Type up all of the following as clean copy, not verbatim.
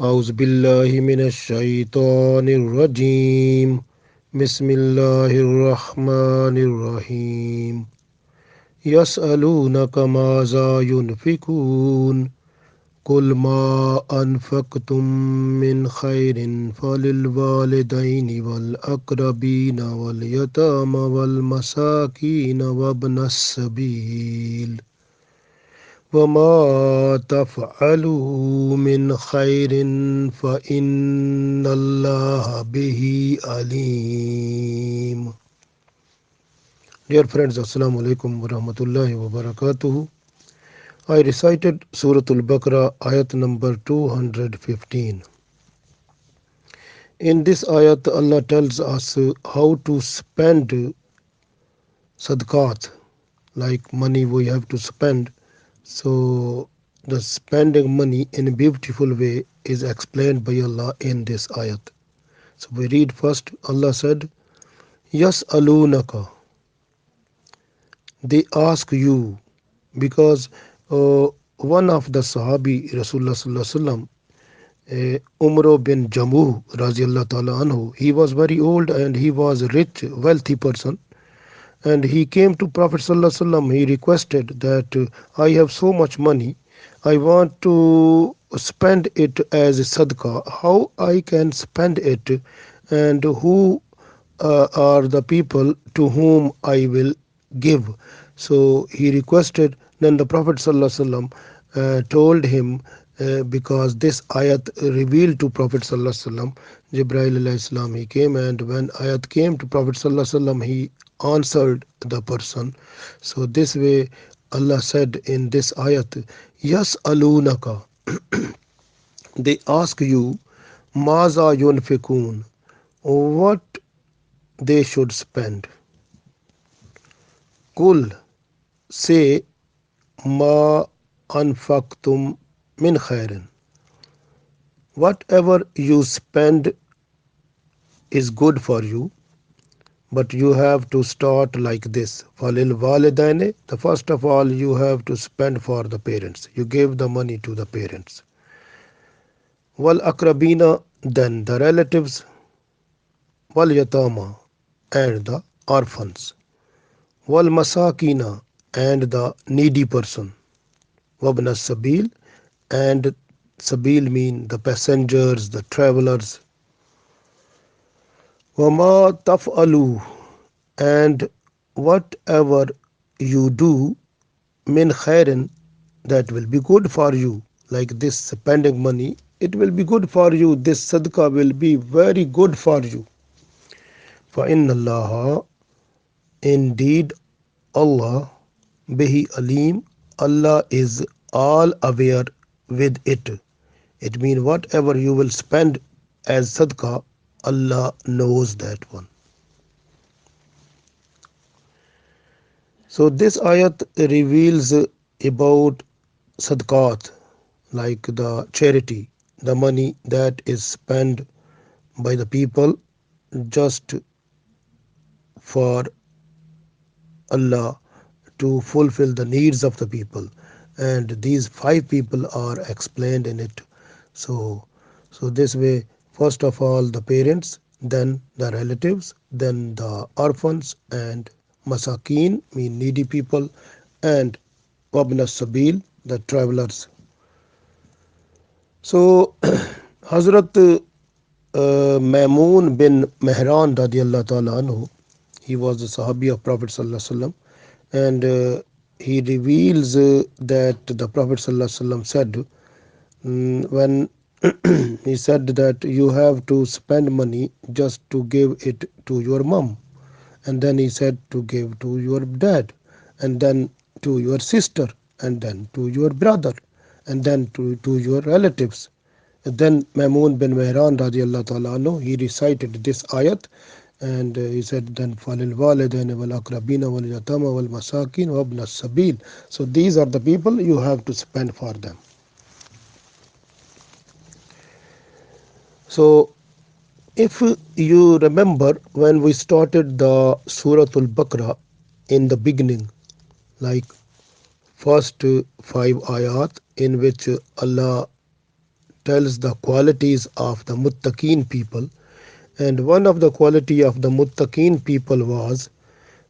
أعوذ بالله من الشيطان الرجيم بسم الله الرحمن الرحيم يسألونك ماذا ينفقون قل ما أنفقتم من خير فللوالدين والأقربين واليتامى والمساكين وابن السبيل وما تفعلوا من خير فإن الله به عليم. Dear friends, Assalamu alaikum wa rahmatullahi wa barakatuhu. I recited Surah Al-Baqarah, ayat number 215. In this ayat, Allah tells us how to spend sadaqat, like money we have to spend. So the spending money in a beautiful way is explained by Allah in this ayat. So we read first, Allah said, Yas alunaka. They ask you, because one of the Sahabi Rasulullah Sallallahu Alaihi Wasallam, Umar bin Jamuh Raziallah Ta'ala Anhu, he was very old and he was a rich, wealthy person. And he came to Prophet Sallallahu Alaihi Wasallam. He requested that I have so much money, I want to spend it as a sadaqah. How I can spend it, and who are the people to whom I will give? So he requested. Then the Prophet Sallallahu Alaihi Wasallam told him, because this ayat revealed to Prophet Sallallahu Alaihi Wasallam, Jibreel alayhi salam, he came, and when ayat came to Prophet Sallallahu Alaihi Wasallam, he answered the person. So this way Allah said in this ayat, Yas alunaka. They ask you, Maza yunfikun, what they should spend. Kul, say, Ma anfaqtum min khairin. Whatever you spend is good for you, but you have to start like this. Falil walidaine, the first of all you have to spend for the parents. You give the money to the parents. Wal akrabina, then the relatives. Wal yatama, and the orphans. Wal masakina, and the needy person. Wabna sabil, and sabil mean the passengers, the travelers. Wama taf'alu, and whatever you do, min khairin, that will be good for you. Like this spending money, it will be good for you. This sadaqah will be very good for you. For inna Allah, indeed Allah, bihi alim, Allah is all aware with it. It means whatever you will spend as sadaqah, Allah knows that one. So this ayat reveals about sadaqat, like the charity, the money that is spent by the people just for Allah, to fulfill the needs of the people. And these five people are explained in it. So this way, first of all the parents, then the relatives, then the orphans, and masakin mean needy people, and wabna sabil, the travelers. So Hazrat Mamun bin Mehran radiallahu ta'ala anhu, he was the Sahabi of Prophet Sallallahu Alaihi Wasallam, and he reveals that the Prophet Sallallahu Alaihi Wasallam said, when he said that you have to spend money just to give it to your mom, and then he said to give to your dad, and then to your sister, and then to your brother, and then to your relatives. And then Mamun bin Mehran radiallahu ta'ala anhu, he recited this ayat, and he said, then falil walidain wal akrabina wal yatama wal masakin wa ibn sabil. So these are the people you have to spend for them. So if you remember, when we started the Surah Al-Baqarah in the beginning, like first five ayat, in which Allah tells the qualities of the muttaqeen people. And one of the quality of the muttaqeen people was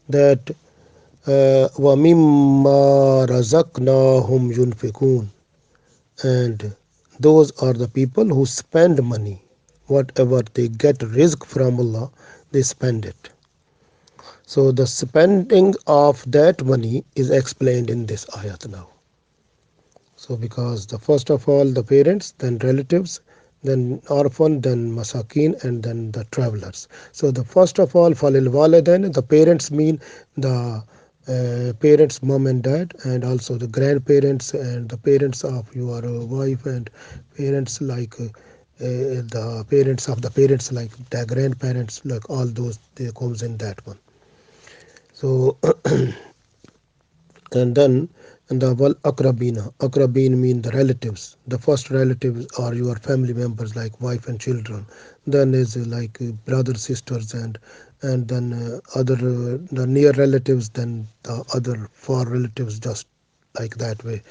that وَمِمَّا رَزَقْنَاهُمْ يُنْفِقُونَ, and those are the people who spend money. Whatever they get rizq from Allah, they spend it. So the spending of that money is explained in this ayat now. So because the first of all the parents, then relatives, then orphan, then masakin, and then the travelers. So the first of all falil walidain, the parents mean the parents, mom and dad, and also the grandparents and the parents of your wife, and parents like the parents of the parents, like the grandparents, like all those, they comes in that one. So and then and the wal akrabin mean the relatives. The first relatives are your family members like wife and children. Then is like brothers, sisters, and then other the near relatives, then the other far relatives, just like that way.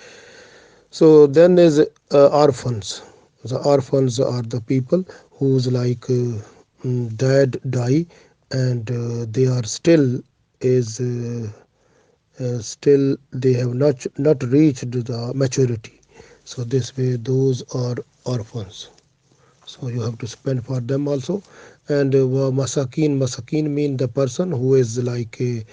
So then is orphans. The orphans are the people whose like dad die, and they are still they have not reached the maturity. So this way those are orphans. So you have to spend for them also. And masakin mean the person who is like a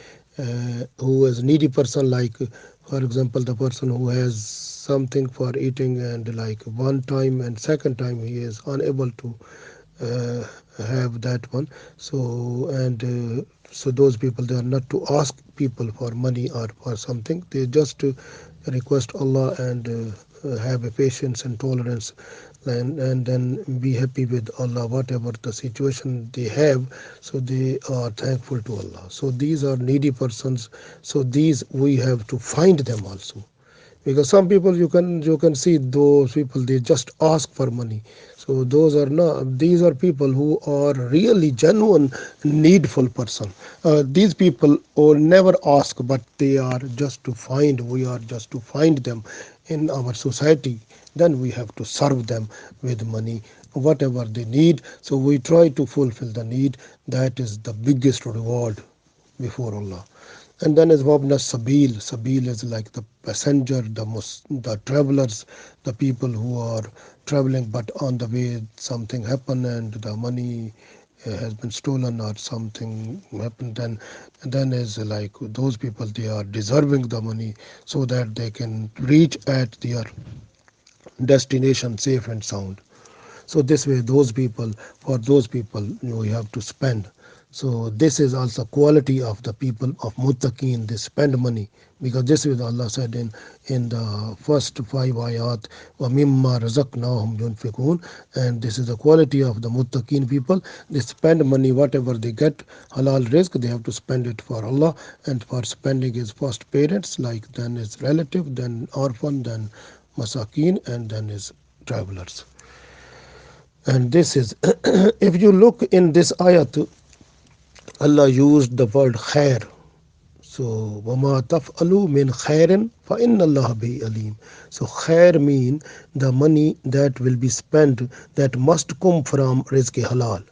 who is needy person, like for example the person who has something for eating, and like one time and second time he is unable to uh, have that one. So and so those people, they are not to ask people for money or for something. They just request Allah, and have a patience and tolerance, and then be happy with Allah whatever the situation they have. So they are thankful to Allah. So these are needy persons. So these we have to find them also, because some people you can see those people, they just ask for money. So those are not, these are people who are really genuine needful person. These people will never ask, but they are just to find, we are just to find them in our society. Then we have to serve them with money whatever they need. So we try to fulfill the need. That is the biggest reward before Allah. And then is Wabna Sabil. Sabil is like the passenger, the travelers, the people who are traveling, but on the way something happened and the money has been stolen or something happened. Then is like those people, they are deserving the money so that they can reach at their destination safe and sound. So this way those people, for those people we have to spend. So this is also quality of the people of muttaqin, they spend money, because this is Allah said in the first five ayat, wa mimma razaqnahum yunfikun. And this is the quality of the muttaqin people. They spend money whatever they get halal rizq, they have to spend it for Allah. And for spending is first parents, like then is relative, then orphan, then masakin, and then is travelers. And this is, if you look in this ayat, Allah used the word khair. So, وَمَا تَفْعَلُوا مِنْ خَيْرٍ فَإِنَّ اللَّهَ بِهِ أَلِيمٌ. So, khair mean the money that will be spent, that must come from rizq halal.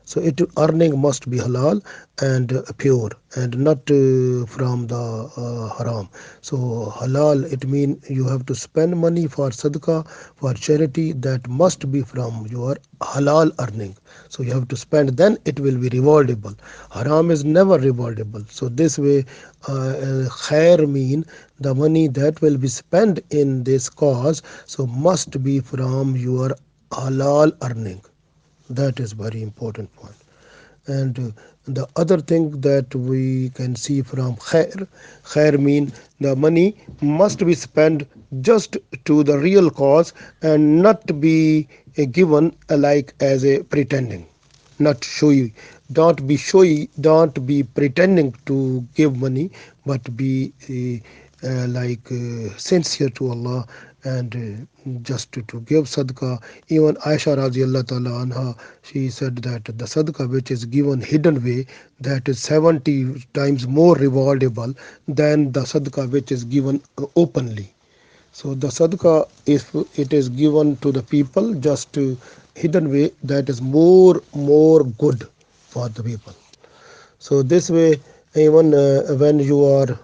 So, it earning must be halal and pure, and not from the haram. So, halal, it mean you have to spend money for sadaqah, for charity, that must be from your halal earning. So you have to spend, then it will be rewardable. Haram is never rewardable. So this way khair mean the money that will be spent in this cause, so must be from your halal earning. That is very important point. And the other thing that we can see from khair mean the money must be spent just to the real cause, and not be given like as a pretending, not showy. Don't be showy, don't be pretending to give money, but be like sincere to Allah, and just to give sadaqah. Even Aisha radiallahu ta'ala anha, she said that the sadaqah which is given hidden way, that is 70 times more rewardable than the sadaqah which is given openly. So the sadaqah, if it is given to the people just hidden way, that is more good for the people. So this way, even when you are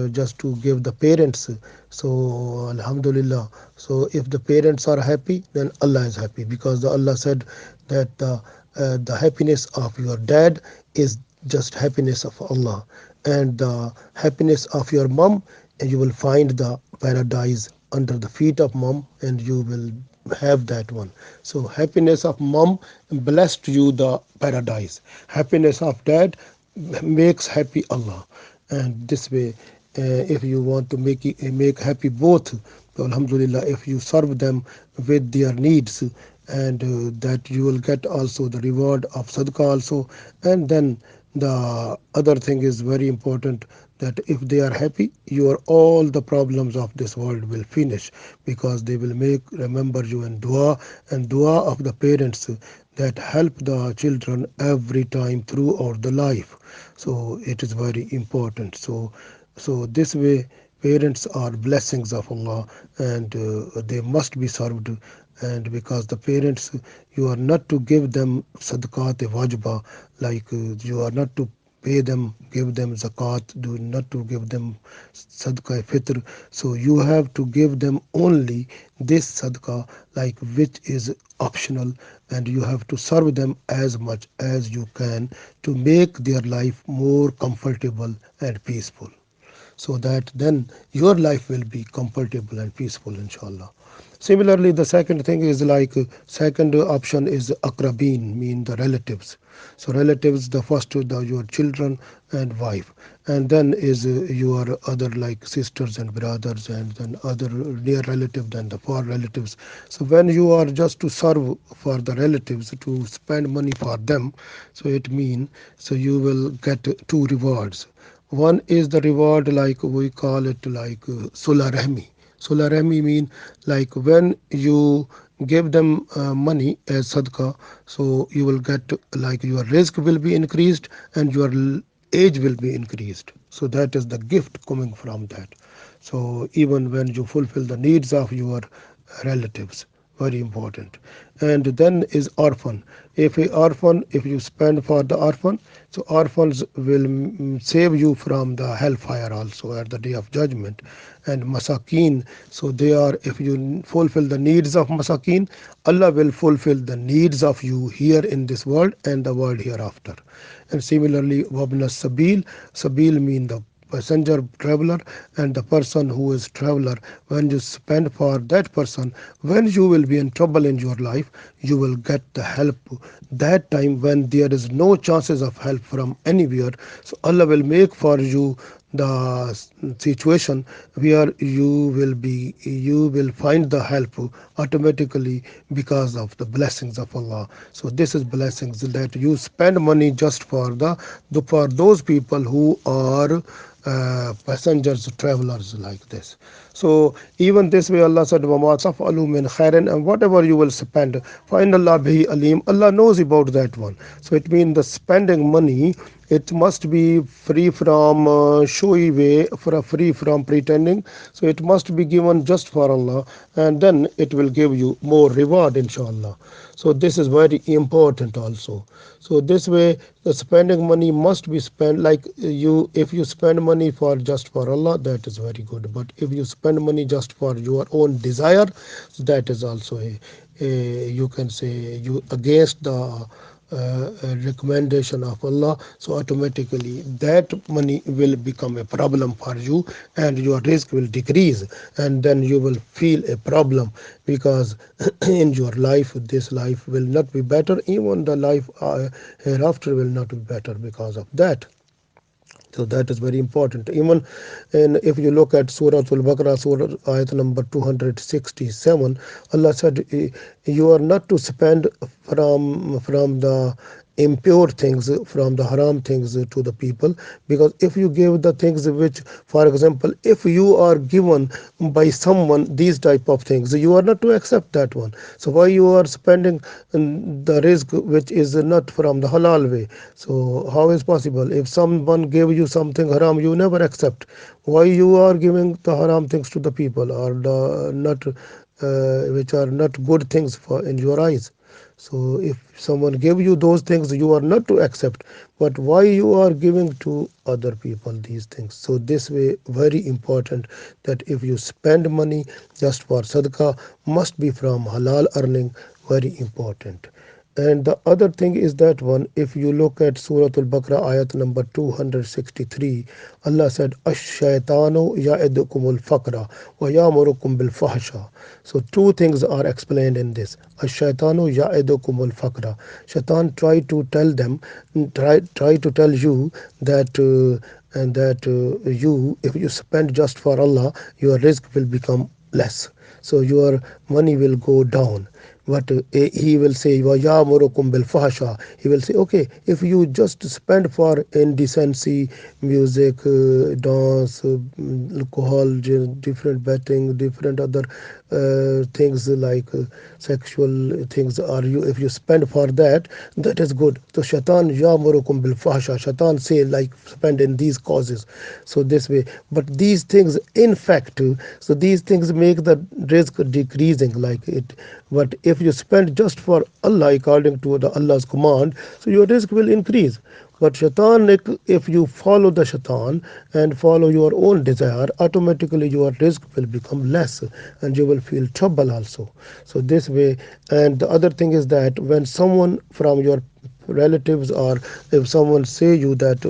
just to give the parents, so alhamdulillah, so if the parents are happy, then Allah is happy, because the Allah said that the happiness of your dad is just happiness of Allah, and the happiness of your mom, and you will find the paradise under the feet of mom, and you will have that one. So happiness of mom blessed you the paradise. Happiness of dad makes happy Allah. And this way, if you want to make happy both, so alhamdulillah, if you serve them with their needs, and that you will get also the reward of sadaqah also. And then the other thing is very important, that if they are happy, your all the problems of this world will finish, because they will make remember you in dua, and dua of the parents that help the children every time throughout the life. So it is very important. So this way, parents are blessings of Allah, and they must be served. And because the parents, you are not to give them sadaqat wajba, like you are not to pay them, give them zakat, do not to give them sadaqah fitr. So you have to give them only this sadaqah, like which is optional, and you have to serve them as much as you can to make their life more comfortable and peaceful, so that then your life will be comfortable and peaceful, inshallah. Similarly, the second thing is like second option is akrabin, mean the relatives. So relatives, the first your children and wife, and then is your other like sisters and brothers, and then other near relative, then the far relatives. So when you are just to serve for the relatives, to spend money for them, so it mean, so you will get two rewards. One is the reward, like we call it like Sula Rahmi. Sula Rahmi mean like when you give them money as sadaqah, so you will get like your risk will be increased, and your age will be increased. So that is the gift coming from that. So even when you fulfill the needs of your relatives, very important. And then is orphan. If a orphan, if you spend for the orphan, so orphans will save you from the hellfire also at the day of judgment. And masakin, so they are, if you fulfill the needs of masakin, Allah will fulfill the needs of you here in this world and the world hereafter. And similarly, wabna sabil, sabil mean the passenger traveler, and the person who is traveler, when you spend for that person, when you will be in trouble in your life, you will get the help that time when there is no chances of help from anywhere. So Allah will make for you the situation where you will find the help automatically, because of the blessings of Allah. So this is blessings, that you spend money just for for those people who are passengers, travelers, like this. So even this way, Allah said, وَمَا تَفْعَلُوا مِنْ خَيْرٍ, and whatever you will spend, فَإِنَّ اللَّهَ بِهِ alim, Allah knows about that one. So it means the spending money, it must be free from showy way, free from pretending. So it must be given just for Allah, and then it will give you more reward, inshallah. So this is very important also. So this way, the spending money must be spent like you. If you spend money for just for Allah, that is very good. But if you spend money just for your own desire, that is also a you can say you against the recommendation of Allah. So automatically that money will become a problem for you, and your risk will decrease, and then you will feel a problem, because in your life, this life will not be better, even the life hereafter will not be better because of that. So that is very important. Even, and if you look at Surah Al-Baqarah, Surah Ayat number 267, Allah said, "You are not to spend from the impure things from the haram things to the people. Because if you give the things which, for example, if you are given by someone these type of things, you are not to accept that one. So why you are spending the risk which is not from the halal way? So how is possible? If someone gave you something haram, you never accept. Why you are giving the haram things to the people, or the not which are not good things for in your eyes? So if someone give you those things, you are not to accept. But why you are giving to other people these things? So this way, very important that if you spend money just for sadaqah, must be from halal earning. Very important. And the other thing is that one, if you look at Surah Al-Baqarah, ayat number 263, Allah said, Ash-shaytanu ya'idukumul faqra wa ya'murukum bil fahsha. So two things are explained in this. Ash-shaytanu ya'idukumul faqra. Shaitan try to tell you that and that you, if you spend just for Allah, your risk will become less. So your money will go down. But he will say, وَيَأْمُرُكُمْ بِالْفَحْشَاءِ. He will say, okay, if you just spend for indecency, music, dance, alcohol, different betting, different other things like sexual things, are you, if you spend for that, that is good. So shaitan yamurukum bil fahsha, shaitan say like spend in these causes. So this way, but these things in fact, so these things make the risk decreasing like it. But if you spend just for Allah according to the Allah's command, so your risk will increase. But shaitan, like, if you follow the shaitan and follow your own desire, automatically your risk will become less and you will feel trouble also. So this way. And the other thing is that when someone from your relatives, or if someone say you that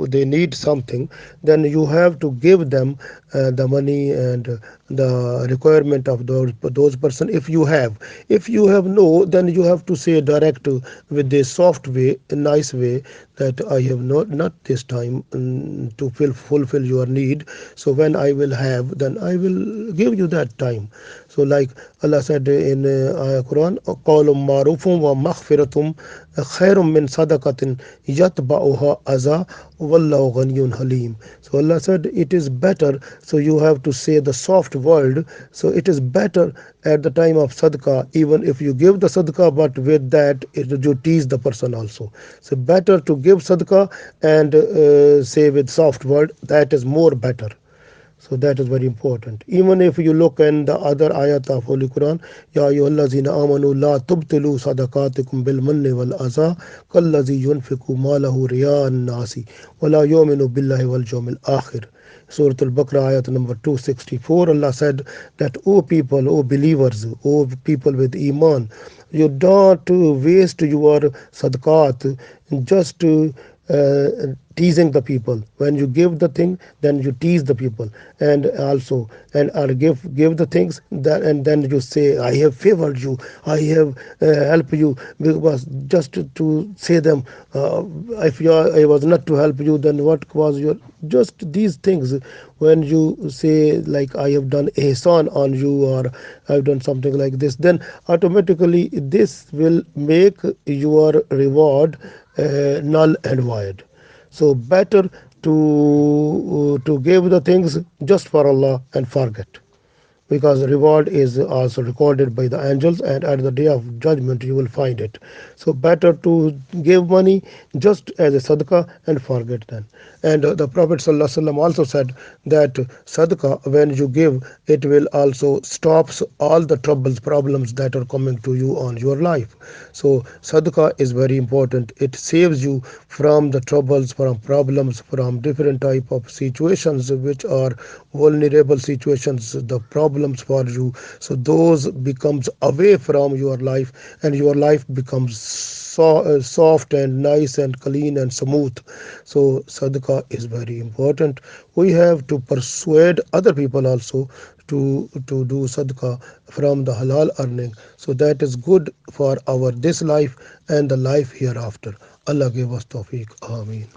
they need something, then you have to give them the money and the requirement of those person. If you have no, then you have to say direct with a soft way, a nice way, that I have not this time to fulfill your need. So when I will have, then I will give you that time. So like Allah said in Quran, قَوْلٌ مَعْرُوفٌ وَمَغْفِرَةٌ خَيْرٌ مِّن صَدَقَةٍ يَتْبَعُهَا أَذًى وَاللَّهُ غَنِيٌّ حَلِيمٌ. So Allah said it is better. So you have to say the soft word. So it is better at the time of sadaqah, even if you give the sadaqah, but with that you tease the person also. So better to give sadaqah and say with soft word, that is more better. So that is very important. Even if you look in the other ayat of Holy Quran, Ya ayyuhallazina amanu la tubtilu sadaqatikum bil manni wal aza kallazi yunfiqu malahu riya'an nasi wa la yu'minu billahi wal yawmil akhir. Surah Al-Baqarah ayat number 264, Allah said that, O people, O believers, O people with iman, you don't waste your sadaqat just teasing the people. When you give the thing, then you tease the people, and also and or give the things that, and then you say, I have favored you, I have helped you, because just to say them, if I was not to help you, then what was your, just these things. When you say like I have done ihsan on you, or I've done something like this, then automatically this will make your reward null and void. So better to give the things just for Allah and forget, because reward is also recorded by the angels, and at the day of judgment you will find it. So better to give money just as a sadaqah and forget then. And the Prophet ﷺ also said that sadaqah, when you give, it will also stops all the troubles, problems that are coming to you on your life. So sadaqah is very important. It saves you from the troubles, from problems, from different type of situations which are vulnerable situations, the problems for you. So those becomes away from your life, and your life becomes soft and nice and clean and smooth. So sadaqah is very important. We have to persuade other people also to do sadaqah from the halal earning. So that is good for our this life and the life hereafter. Allah give us tawfiq. Ameen.